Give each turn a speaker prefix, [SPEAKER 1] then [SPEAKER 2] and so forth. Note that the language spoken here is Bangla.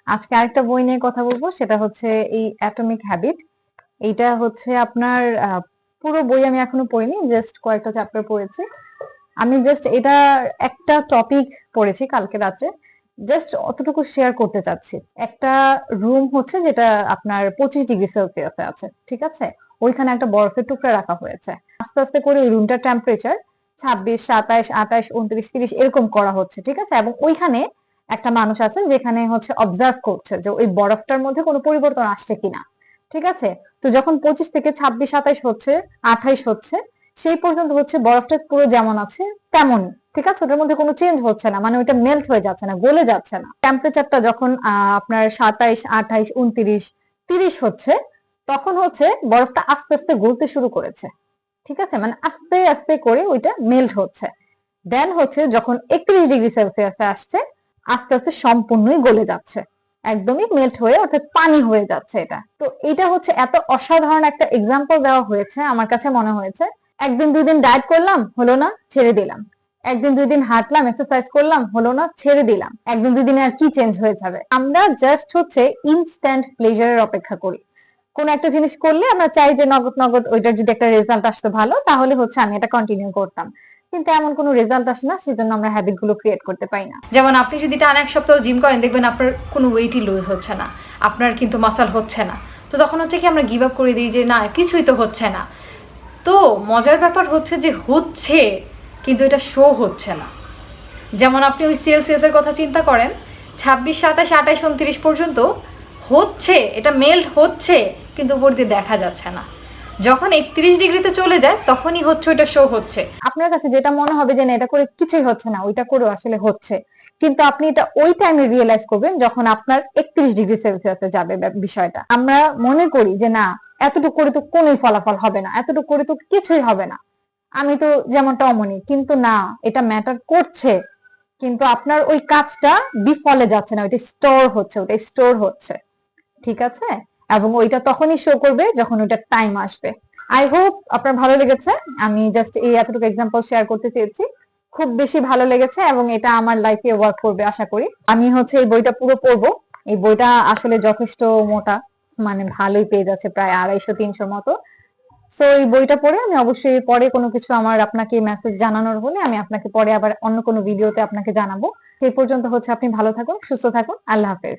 [SPEAKER 1] আজকে আরেকটা বই নিয়ে কথা বলবো, সেটা হচ্ছে এই অ্যাটমিক হ্যাবিট। এইটা হচ্ছে আপনার পুরো বই আমি এখনো পড়িনি, জাস্ট কয়েকটা চ্যাপ্টার পড়েছি। আমি জাস্ট এটা একটা টপিক পড়েছি কালকে রাত্রে, জাস্ট অতটুকু শেয়ার করতে চাচ্ছি। একটা রুম হচ্ছে যেটা আপনার 25 ডিগ্রি সেলসিয়াসে আছে, ঠিক আছে? ওইখানে একটা বরফের টুকরা রাখা হয়েছে। আস্তে আস্তে করে এই রুমটার টেম্পারেচার 26, 27, 28, 29, 30 এরকম করা হচ্ছে, ঠিক আছে? এবং ওইখানে একটা মানুষ আছে যেখানে হচ্ছে অবজার্ভ করছে যে ওই বরফটার মধ্যে কোনো পরিবর্তন আসছে কিনা, ঠিক আছে? তো যখন 25 থেকে 26, 27 হচ্ছে, 28 হচ্ছে, সেই পর্যন্ত হচ্ছে বরফটা পুরো যেমন আছে তেমনই, ঠিক আছে? ওটার মধ্যে কোনো চেঞ্জ হচ্ছে না, মানে ওইটা মেল্ট হয়ে যাচ্ছে না, গলে যাচ্ছে না। টেম্পারেচারটা যখন আপনার 27, 28, 29, 30 হচ্ছে, তখন হচ্ছে বরফটা আস্তে আস্তে গলতে শুরু করেছে, ঠিক আছে? মানে আস্তে আস্তে করে ওইটা মেল্ট হচ্ছে। দেন হচ্ছে যখন 31 ডিগ্রি সেলসিয়াসে আসছে, আস্তে আস্তে সম্পূর্ণই গলে যাচ্ছে, একদমই মেল্ট হয়ে, অর্থাৎ পানি হয়ে যাচ্ছে এটা। তো এটা হচ্ছে এত অসাধারণ একটা এক্সাম্পল দেওয়া হয়েছে, আমার কাছে মনে হয়েছে একদিন দুই দিন ডায়েট করলাম, হলো না, ছেড়ে দিলাম। একদিন দুই দিন হাঁটলাম, এক্সারসাইজ করলাম, হলো না, ছেড়ে দিলাম। একদিন দুই দিনে আর কি চেঞ্জ হয়ে যাবে? আমরা জাস্ট হচ্ছে ইনস্ট্যান্ট প্লেজারের অপেক্ষা করি। কোন একটা জিনিস করলে আমরা চাই যে নগদ নগদ ওইটার যদি একটা রেজাল্ট আসতো ভালো, তাহলে হচ্ছে আমি এটা কন্টিনিউ করতাম। কিন্তু এমন কোনো রেজাল্ট আসে না, সেজন্য আমরা হ্যাবিট গুলো ক্রিয়েট করতে পারি না।
[SPEAKER 2] যেমন আপনি যদি টানা এক সপ্তাহ জিম করেন, দেখবেন আপনার কোনো ওয়েটই লুজ হচ্ছে না, আপনার কিন্তু মাসাল হচ্ছে না। তো তখন হচ্ছে কি আমরা গিভ আপ করে দিই যে না, কিছুই তো হচ্ছে না। তো মজার ব্যাপার হচ্ছে যে হচ্ছে, কিন্তু এটা শো হচ্ছে না। যেমন আপনি ওই সেলসিয়াসের কথা চিন্তা করেন, 26, 27, 28, 29 পর্যন্ত হচ্ছে, এটা মেল্ট হচ্ছে, কিন্তু উপর দিয়ে দেখা যাচ্ছে না। যখন 31 ডিগ্রিতে চলে যায়, তখনই হচ্ছে ওটা শো হচ্ছে।
[SPEAKER 1] আপনার কাছে যেটা মনে হবে যে না, এটা করে কিছুই হচ্ছে না, ওইটা করে আসলে হচ্ছে। কিন্তু আপনি এটা ওই টাইমে রিয়েলাইজ করবেন যখন আপনার 31 ডিগ্রি সেলসিয়াসে যাবে বিষয়টা। আমরা মনে করি যে না, এতটুকু করে তো কোনোই ফলাফল হবে না, এতটুকু করে তো কিছুই হবে না, আমি তো যেমনটা অমনি। কিন্তু না, এটা ম্যাটার করছে। কিন্তু আপনার ওই কাজটা বিফলে যাচ্ছে না, ওইটা স্টোর হচ্ছে, ওটা স্টোর হচ্ছে, ঠিক আছে? এবং ওইটা তখনই শো করবে যখন ওইটার টাইম আসবে। আই হোপ আপনার ভালো লেগেছে। আমি জাস্ট এই এতটুকু এক্সাম্পল শেয়ার করতে চেয়েছি। খুব বেশি ভালো লেগেছে এবং এটা আমার লাইফে ওয়ার্ক করবে আশা করি। আমি হচ্ছে এই বইটা পুরো পড়বো। এই বইটা আসলে যথেষ্ট মোটা, মানে ভালোই পেজ আছে, প্রায় 250-300 মতো। সো এই বইটা পড়ে আমি অবশ্যই পরে কোনো কিছু আমার আপনাকে মেসেজ জানানোর হলে আমি আপনাকে পরে আবার অন্য কোনো ভিডিওতে আপনাকে জানাবো। সেই পর্যন্ত হচ্ছে আপনি ভালো থাকুন, সুস্থ থাকুন। আল্লাহ হাফেজ।